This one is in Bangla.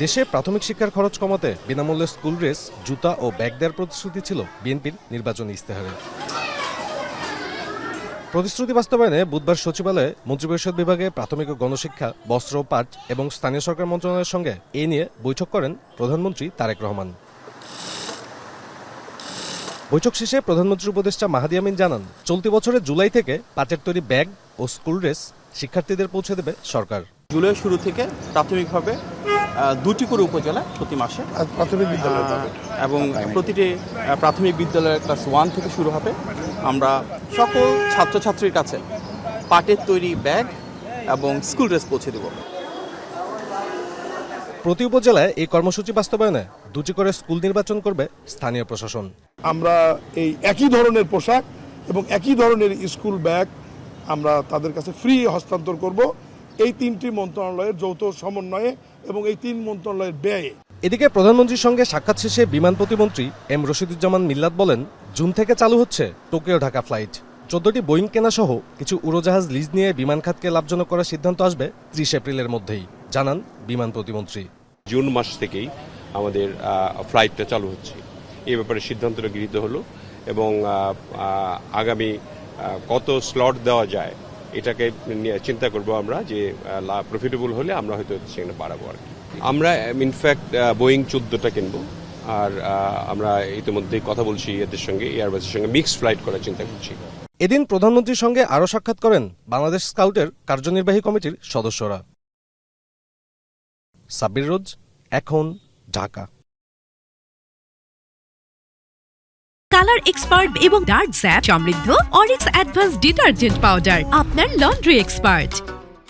দেশে প্রাথমিক শিক্ষার খরচ কমাতে বিনামূল্যে স্কুল ড্রেস, জুতা ও ব্যাগ দেওয়ার প্রতিশ্রুতি ছিল বিএনপির নির্বাচনী ইশতেহারে। প্রতিশ্রুতি বাস্তবায়নে বুধবার সচিবালয়ে মন্ত্রিপরিষদ বিভাগে প্রাথমিক ও গণশিক্ষা, বস্ত্র ও পাট এবং স্থানীয় সরকার মন্ত্রণালয়ের সঙ্গে এ নিয়ে বৈঠক করেন প্রধানমন্ত্রী তারেক রহমান। বৈঠক শেষে প্রধানমন্ত্রীর উপদেষ্টা মাহাদি আমিন জানান, চলতি বছরের জুলাই থেকে পাটের তৈরি ব্যাগ ও স্কুল ড্রেস শিক্ষার্থীদের পৌঁছে দেবে সরকার। জুলাই শুরু থেকে প্রাথমিকভাবে 2টি করে উপজেলা প্রতি মাসে প্রাথমিক বিদ্যালয় এবং প্রতিটি প্রাথমিক বিদ্যালয়ের ক্লাস 1 থেকে শুরু হবে। আমরা সকল ছাত্রছাত্রীর কাছে পাটের তৈরি ব্যাগ এবং স্কুল ড্রেস পৌঁছে দেব। প্রতি উপজেলায় এই কর্মসূচি বাস্তবায়নে 2টি করে স্কুল নির্বাচন করবে স্থানীয় প্রশাসন। আমরা এই একই ধরনের পোশাক এবং একই ধরনের স্কুল ব্যাগ আমরা তাদের কাছে ফ্রি হস্তান্তর করব এই 3টি মন্ত্রণালয়ের যৌথ সমন্বয়ে এবং এই 3 মন্ত্রণালয়ের ব্যয়ে। এদিকে প্রধানমন্ত্রীর সঙ্গে সাক্ষাৎ শেষে বিমান প্রতিমন্ত্রী এম রশিদুজ্জামান মিল্লাত বলেন, জুন থেকে চালু হচ্ছে টোকিও ঢাকা ফ্লাইট। 14টি বোয়িং কেনা সহ কিছু উড়োজাহাজ লিজ নিয়ে বিমান খাতকে লাভজনক করার সিদ্ধান্ত আসবে 30 এপ্রিলের মধ্যেই, জানান বিমান প্রতিমন্ত্রী। জুন মাস থেকেই আমাদের ফ্লাইটটা চালু হচ্ছে, এ ব্যাপারে সিদ্ধান্তটা গৃহীত হলো এবং আগামী কত স্লট দেওয়া যায় এটাকে চিন্তা করব আমরা, যে প্রফিটেবল হলে আমরা হয়তো সেখানে বাড়াবো আর কি। আমরা ইনফ্যাক্ট বোয়িং 14টা কিনবো, আর আমরা ইতিমধ্যে কথা বলছি এদের সঙ্গে, এয়ারবাসের সঙ্গে মিক্সড ফ্লাইট করার চিন্তা করছি। এদিন প্রধানমন্ত্রীর সঙ্গে আরও সাক্ষাৎ করেন বাংলাদেশ স্কাউটের কার্যনির্বাহী কমিটির সদস্যরা। সাব্বির রোজ, এখন, ঢাকা। কালার এক্সপার্ট এবং ডার্ক স্যাপ সমৃদ্ধ অরিক্স অ্যাডভান্স ডিটারজেন্ট পাউডার আপনার লন্ড্রি এক্সপার্ট।